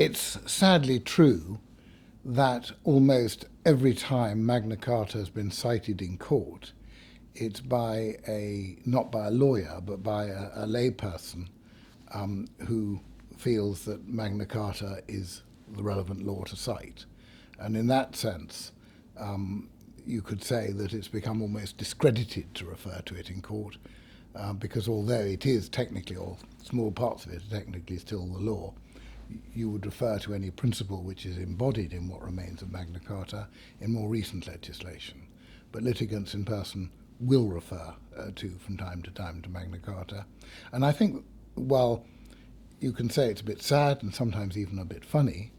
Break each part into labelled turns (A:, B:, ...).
A: It's sadly true that almost every time Magna Carta has been cited in court, it's not by a lawyer, but by a layperson who feels that Magna Carta is the relevant law to cite. And in that sense, you could say that it's become almost discredited to refer to it in court, because although it is technically, or small parts of it are technically still the law, you would refer to any principle which is embodied in what remains of Magna Carta in more recent legislation. But litigants in person will refer from time to time to Magna Carta. And I think, while you can say it's a bit sad and sometimes even a bit funny,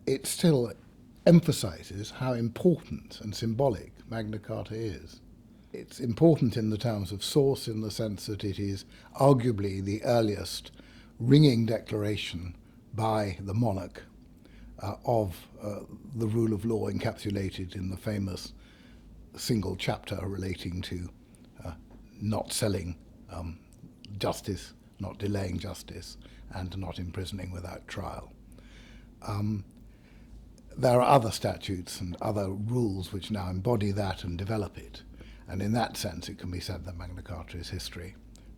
A: it still emphasizes how important and symbolic Magna Carta is. It's important in the terms of source, in the sense that it is arguably the earliest ringing declaration by the monarch of the rule of law encapsulated in the famous single chapter relating to not selling justice, not delaying justice, and not imprisoning without trial. There are other statutes and other rules which now embody that and develop it, and in that sense it can be said that Magna Carta is history,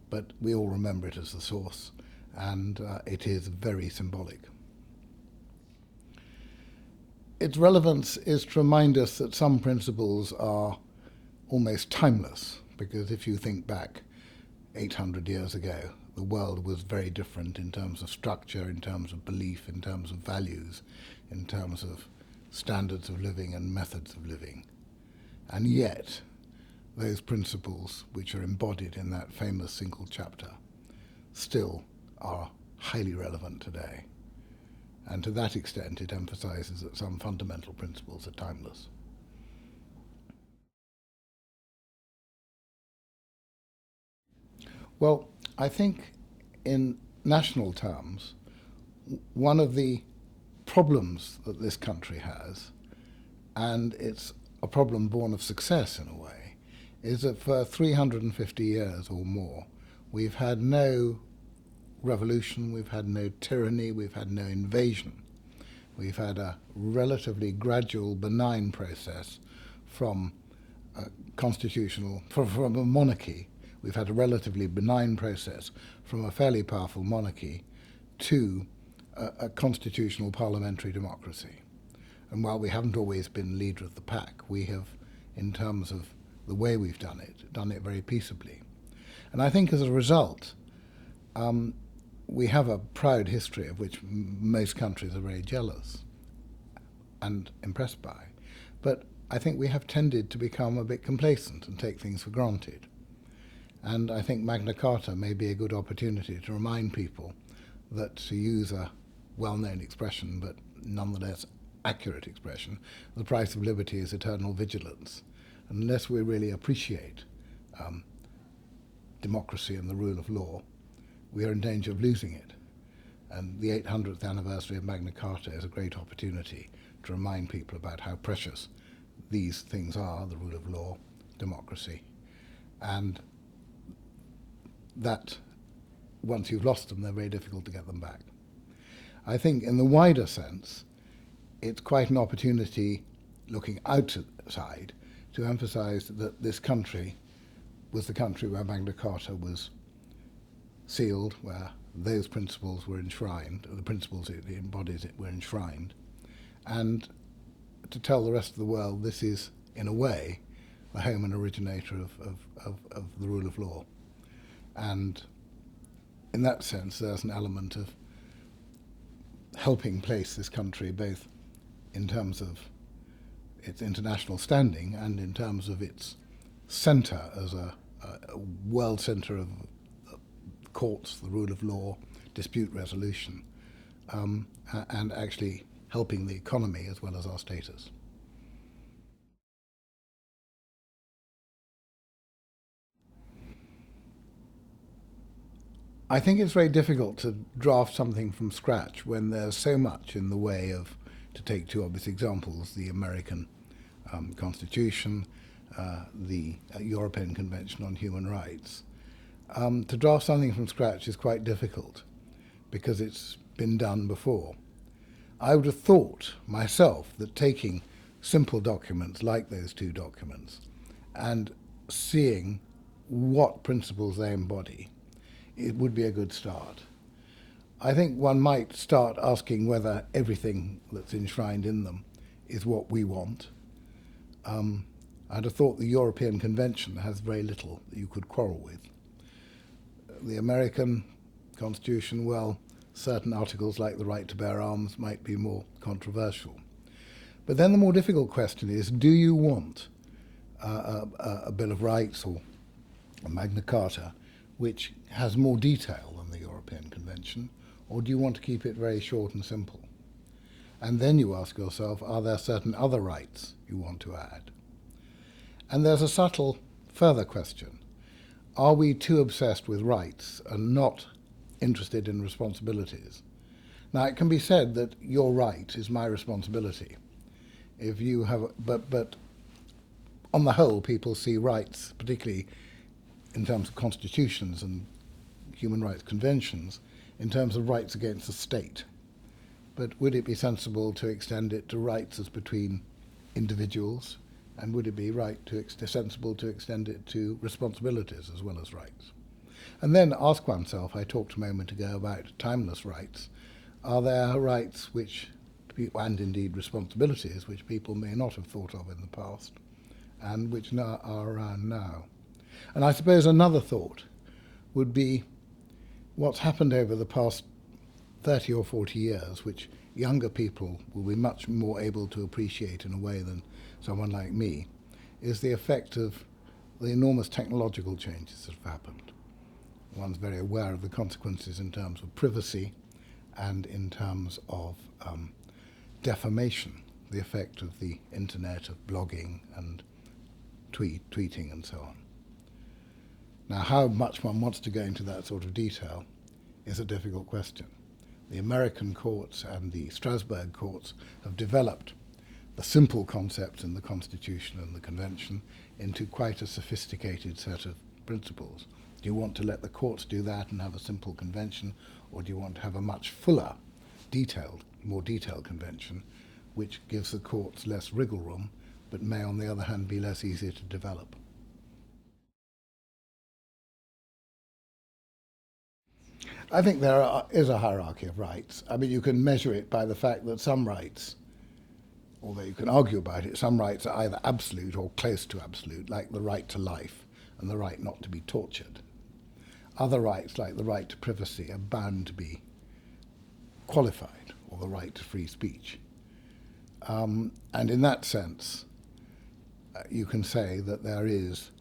A: but we all remember it as the source, and it is very symbolic. Its relevance is to remind us that some principles are almost timeless, because if you think back 800 years ago, the world was very different in terms of structure, in terms of belief, in terms of values, in terms of standards of living and methods of living. And yet, those principles which are embodied in that famous single chapter still are highly relevant today. And to that extent, it emphasizes that some fundamental principles are timeless. Well, I think in national terms, one of the problems that this country has, and it's a problem born of success in a way, is that for 350 years or more, we've had no revolution, we've had no tyranny, we've had no invasion. We've had a relatively gradual, benign process from from a monarchy. We've had a relatively benign process from a fairly powerful monarchy to a constitutional parliamentary democracy. And while we haven't always been leader of the pack, we have, in terms of the way we've done it very peaceably. And I think as a result, we have a proud history of which most countries are very jealous and impressed by. But I think we have tended to become a bit complacent and take things for granted. And I think Magna Carta may be a good opportunity to remind people that, to use a well-known expression but nonetheless accurate expression, the price of liberty is eternal vigilance. Unless we really appreciate democracy and the rule of law, we are in danger of losing it. And the 800th anniversary of Magna Carta is a great opportunity to remind people about how precious these things are, the rule of law, democracy, and that once you've lost them, they're very difficult to get them back. I think in the wider sense, it's quite an opportunity, looking outside, to emphasize that this country was the country where Magna Carta was sealed, where those principles were enshrined, the principles it embodies were enshrined, and to tell the rest of the world this is, in a way, the home and originator of the rule of law. And in that sense, there's an element of helping place this country both in terms of its international standing and in terms of its centre as a world centre of courts, the rule of law, dispute resolution, and actually helping the economy as well as our status. I think it's very difficult to draft something from scratch when there's so much in the way of, to take two obvious examples, the American Constitution, the European Convention on Human Rights. To draft something from scratch is quite difficult because it's been done before. I would have thought myself that taking simple documents like those two documents and seeing what principles they embody, it would be a good start. I think one might start asking whether everything that's enshrined in them is what we want. I'd have thought the European Convention has very little that you could quarrel with. The American Constitution, well, certain articles like the right to bear arms might be more controversial. But then the more difficult question is, do you want a Bill of Rights or a Magna Carta which has more detail than the European Convention, or do you want to keep it very short and simple? And then you ask yourself, are there certain other rights you want to add? And there's a subtle further question. Are we too obsessed with rights and not interested in responsibilities? Now, it can be said that your right is my responsibility. If you have, but on the whole, people see rights, particularly in terms of constitutions and human rights conventions, in terms of rights against the state. But would it be sensible to extend it to rights as between individuals? And would it be sensible to extend it to responsibilities as well as rights? And then ask oneself, I talked a moment ago about timeless rights, are there rights which, and indeed responsibilities, which people may not have thought of in the past, and which are around now? And I suppose another thought would be what's happened over the past 30 or 40 years, which younger people will be much more able to appreciate in a way than someone like me, is the effect of the enormous technological changes that have happened. One's very aware of the consequences in terms of privacy and in terms of defamation, the effect of the internet, of blogging and tweeting and so on. Now, how much one wants to go into that sort of detail is a difficult question. The American courts and the Strasbourg courts have developed the simple concepts in the Constitution and the Convention into quite a sophisticated set of principles. Do you want to let the courts do that and have a simple convention, or do you want to have a much fuller, more detailed convention, which gives the courts less wriggle room, but may, on the other hand, be less easy to develop? I think there is a hierarchy of rights. I mean, you can measure it by the fact that some rights, although you can argue about it, some rights are either absolute or close to absolute, like the right to life and the right not to be tortured. Other rights, like the right to privacy, are bound to be qualified, or the right to free speech. And in that sense, you can say that there is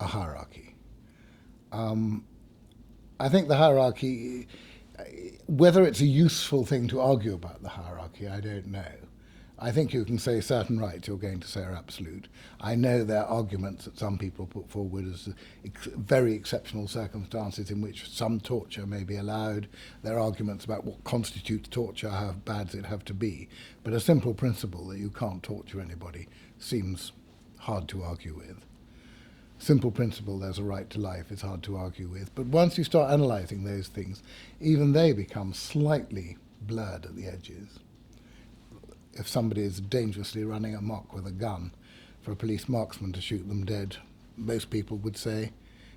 A: a hierarchy. I think the hierarchy, whether it's a useful thing to argue about the hierarchy, I don't know. I think you can say certain rights you're going to say are absolute. I know there are arguments that some people put forward as very exceptional circumstances in which some torture may be allowed. There are arguments about what constitutes torture, how bad does it have to be. But a simple principle that you can't torture anybody seems hard to argue with. Simple principle, there's a right to life, is hard to argue with. But once you start analysing those things, even they become slightly blurred at the edges. If somebody is dangerously running amok with a gun, for a police marksman to shoot them dead, most people would say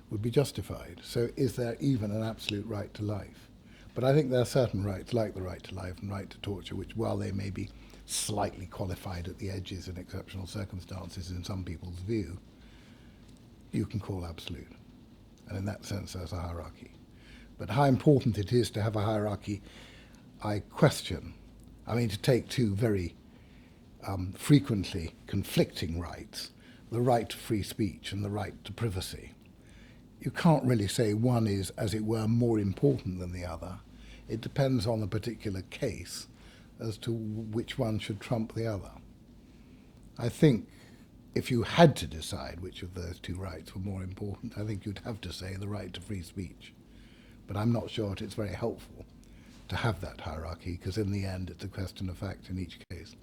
A: would be justified. So is there even an absolute right to life? But I think there are certain rights, like the right to life and right to torture, which, while they may be slightly qualified at the edges in exceptional circumstances in some people's view, you can call absolute. And in that sense, there's a hierarchy. But how important it is to have a hierarchy, I question. I mean, to take two very frequently conflicting rights, the right to free speech and the right to privacy. You can't really say one is, as it were, more important than the other. It depends on the particular case as to which one should trump the other. I think if you had to decide which of those two rights were more important, I think you'd have to say the right to free speech. But I'm not sure it's very helpful to have that hierarchy, because in the end it's a question of fact in each case.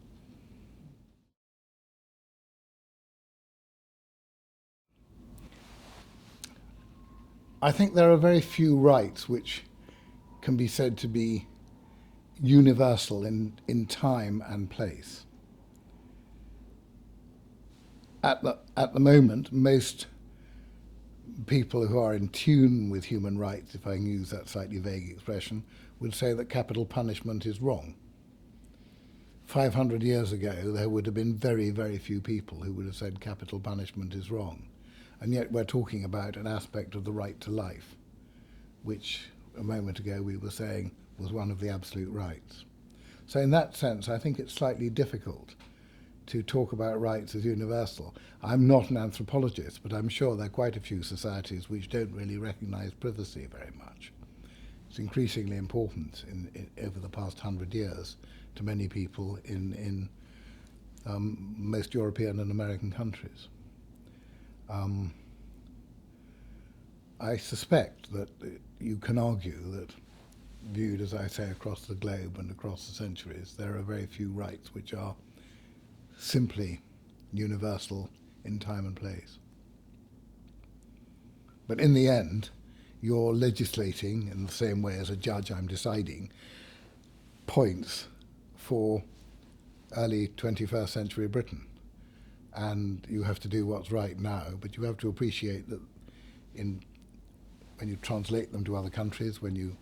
A: I think there are very few rights which can be said to be universal in time and place. At the moment, most people who are in tune with human rights, if I can use that slightly vague expression, would say that capital punishment is wrong. 500 years ago, there would have been very, very few people who would have said capital punishment is wrong. And yet we're talking about an aspect of the right to life, which a moment ago we were saying was one of the absolute rights. So in that sense, I think it's slightly difficult to talk about rights as universal. I'm not an anthropologist, but I'm sure there are quite a few societies which don't really recognize privacy very much. It's increasingly important over the past 100 years to many people in most European and American countries. I suspect that you can argue that, viewed, as I say, across the globe and across the centuries, there are very few rights which are simply universal in time and place. But in the end, you're legislating in the same way as a judge, I'm deciding, points for early 21st century Britain. And you have to do what's right now, but you have to appreciate that when you translate them to other countries, when you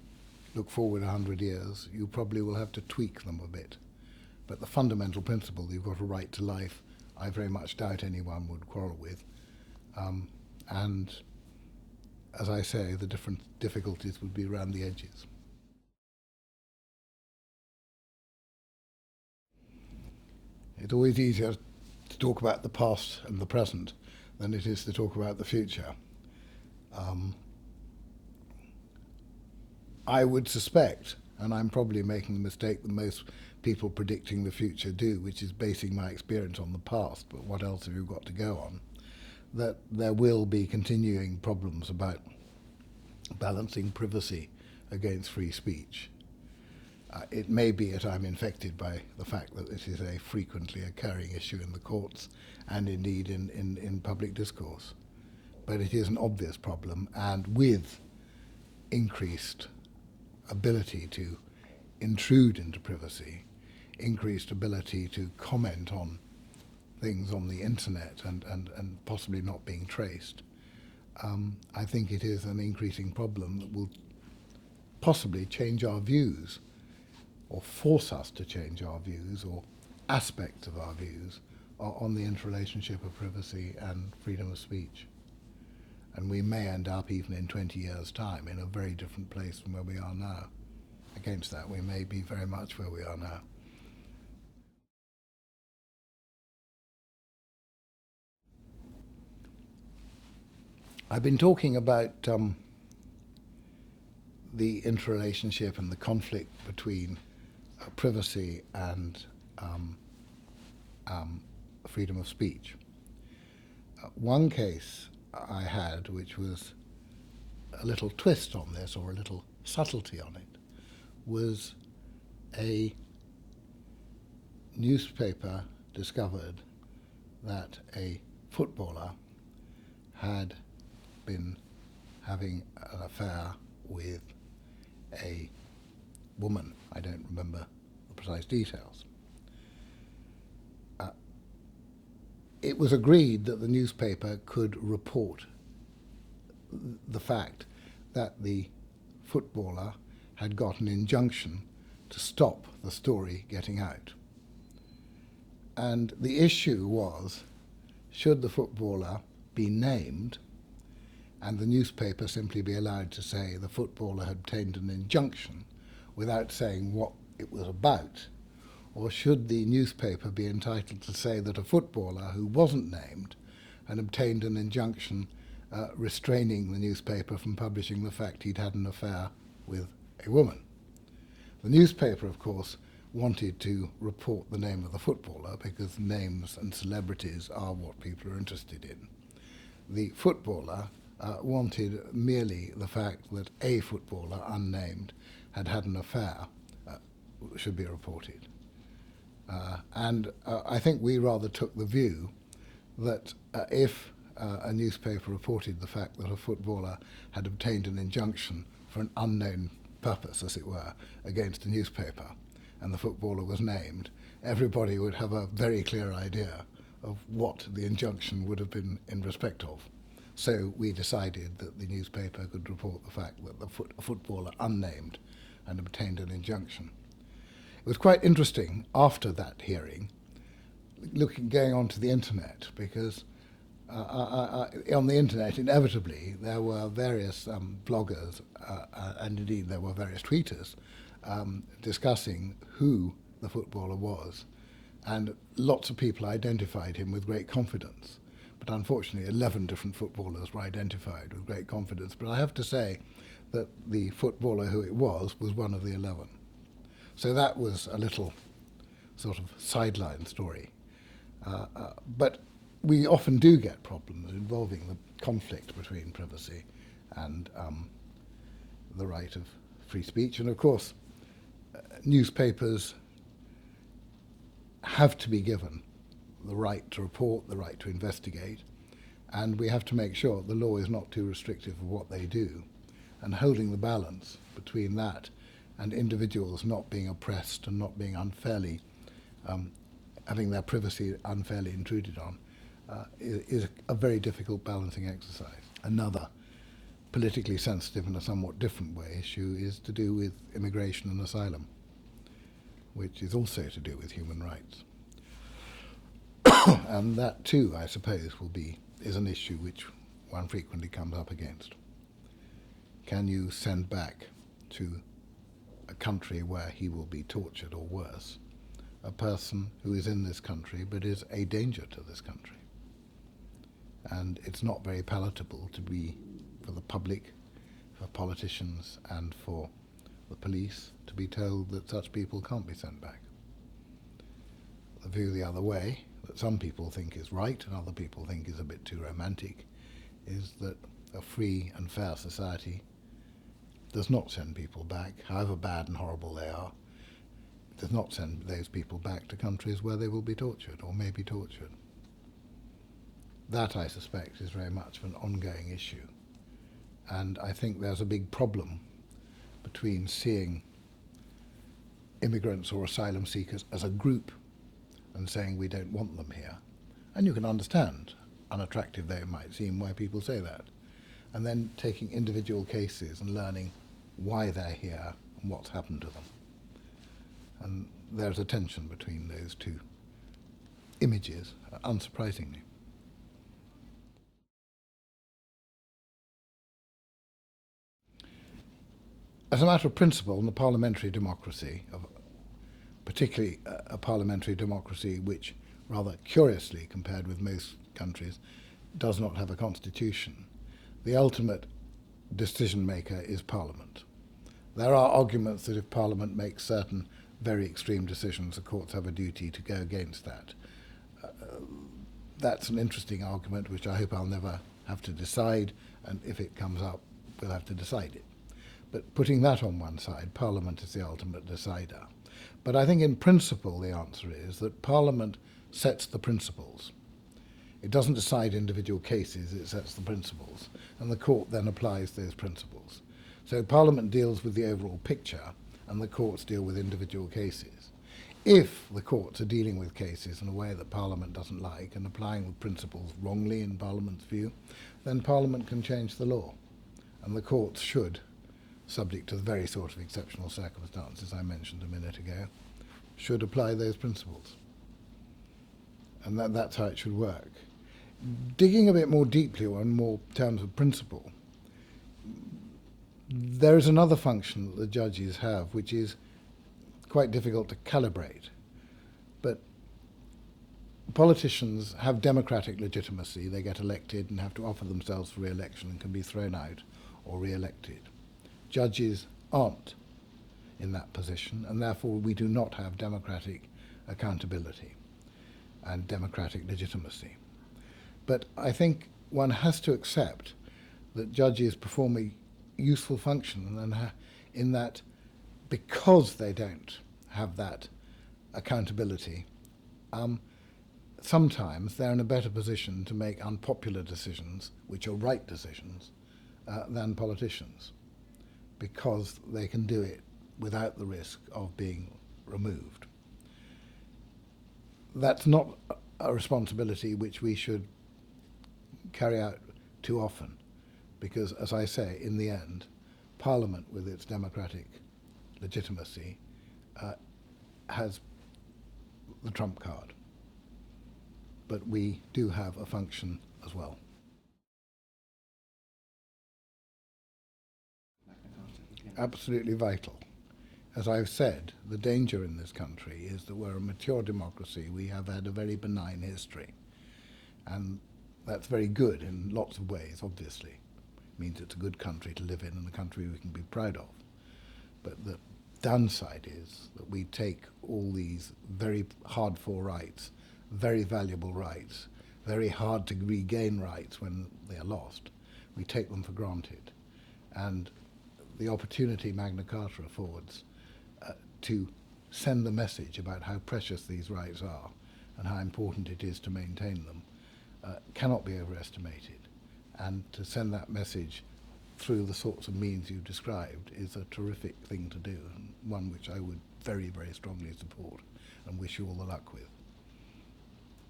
A: look forward 100 years, you probably will have to tweak them a bit. But the fundamental principle that you've got a right to life, I very much doubt anyone would quarrel with. And as I say, the different difficulties would be around the edges. It's always easier to talk about the past and the present than it is to talk about the future. I would suspect, and I'm probably making the mistake that most people predicting the future do, which is basing my experience on the past, but what else have you got to go on, that there will be continuing problems about balancing privacy against free speech. It may be that I'm infected by the fact that this is a frequently occurring issue in the courts and indeed in public discourse. But it is an obvious problem, and with increased ability to intrude into privacy, increased ability to comment on things on the internet and possibly not being traced, I think it is an increasing problem that will possibly change our views or force us to change our views or aspects of our views on the interrelationship of privacy and freedom of speech. And we may end up, even in 20 years' time, in a very different place from where we are now. Against that, we may be very much where we are now. I've been talking about the interrelationship and the conflict between privacy and freedom of speech. One case I had, which was a little twist on this, or a little subtlety on it, was a newspaper discovered that a footballer had been having an affair with a woman. I don't remember the precise details. It was agreed that the newspaper could report the fact that the footballer had got an injunction to stop the story getting out. And the issue was, should the footballer be named and the newspaper simply be allowed to say the footballer had obtained an injunction without saying what it was about? Or should the newspaper be entitled to say that a footballer who wasn't named and obtained an injunction restraining the newspaper from publishing the fact he'd had an affair with a woman? The newspaper, of course, wanted to report the name of the footballer because names and celebrities are what people are interested in. The footballer wanted merely the fact that a footballer, unnamed, had had an affair should be reported. And I think we rather took the view that if a newspaper reported the fact that a footballer had obtained an injunction for an unknown purpose, as it were, against a newspaper, and the footballer was named, everybody would have a very clear idea of what the injunction would have been in respect of. So we decided that the newspaper could report the fact that the footballer unnamed and obtained an injunction. It was quite interesting after that hearing, going onto the internet, because on the internet, inevitably, there were various bloggers, and indeed there were various tweeters, discussing who the footballer was. And lots of people identified him with great confidence. But unfortunately, 11 different footballers were identified with great confidence. But I have to say that the footballer who it was one of the 11. So that was a little sort of sideline story. But we often do get problems involving the conflict between privacy and the right of free speech. And of course, newspapers have to be given the right to report, the right to investigate, and we have to make sure the law is not too restrictive of what they do, and holding the balance between that and individuals not being oppressed and not being unfairly, having their privacy unfairly intruded on, is a very difficult balancing exercise. Another politically sensitive in a somewhat different way issue is to do with immigration and asylum, which is also to do with human rights. And that too, I suppose, is an issue which one frequently comes up against. Can you send back to a country where he will be tortured or worse a person who is in this country but is a danger to this country? And it's not very palatable for the public, for politicians and for the police to be told that such people can't be sent back. The view the other way, that some people think is right and other people think is a bit too romantic, is that a free and fair society does not send people back, however bad and horrible they are, does not send those people back to countries where they will be tortured or may be tortured. That, I suspect, is very much an ongoing issue. And I think there's a big problem between seeing immigrants or asylum seekers as a group and saying we don't want them here. And you can understand, unattractive though it might seem, why people say that. And then taking individual cases and learning why they're here and what's happened to them. And there's a tension between those two images, unsurprisingly. As a matter of principle, in the parliamentary democracy, particularly a parliamentary democracy which, rather curiously compared with most countries, does not have a constitution, the ultimate decision maker is Parliament. There are arguments that if Parliament makes certain very extreme decisions, the courts have a duty to go against that. That's an interesting argument which I hope I'll never have to decide, and if it comes up, we'll have to decide it. But putting that on one side, Parliament is the ultimate decider. But I think in principle the answer is that Parliament sets the principles. It doesn't decide individual cases, it sets the principles, and the court then applies those principles. So Parliament deals with the overall picture, and the courts deal with individual cases. If the courts are dealing with cases in a way that Parliament doesn't like and applying the principles wrongly in Parliament's view, then Parliament can change the law, and the courts should, subject to the very sort of exceptional circumstances I mentioned a minute ago, should apply those principles. And that's how it should work. Digging a bit more deeply on more terms of principle, there is another function that the judges have which is quite difficult to calibrate. But politicians have democratic legitimacy. They get elected and have to offer themselves for re-election and can be thrown out or re-elected. Judges aren't in that position, and therefore we do not have democratic accountability and democratic legitimacy. But I think one has to accept that judges perform a useful function, and in that because they don't have that accountability, sometimes they're in a better position to make unpopular decisions, which are right decisions, than politicians. because they can do it without the risk of being removed. That's not a responsibility which we should carry out too often, because, as I say, in the end, Parliament, with its democratic legitimacy, has the trump card. But we do have a function as well. Absolutely vital. As I've said, the danger in this country is that we're a mature democracy. We have had a very benign history. And that's very good in lots of ways, obviously. It means it's a good country to live in and a country we can be proud of. But the downside is that we take all these very hard-fought rights, very valuable rights, very hard to regain rights when they are lost. We take them for granted. And the opportunity Magna Carta affords to send the message about how precious these rights are and how important it is to maintain them cannot be overestimated. And to send that message through the sorts of means you've described is a terrific thing to do, and one which I would very, very strongly support and wish you all the luck with.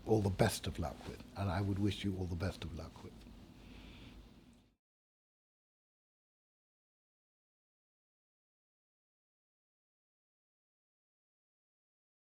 A: All the best of luck with, and I would wish you all the best of luck with.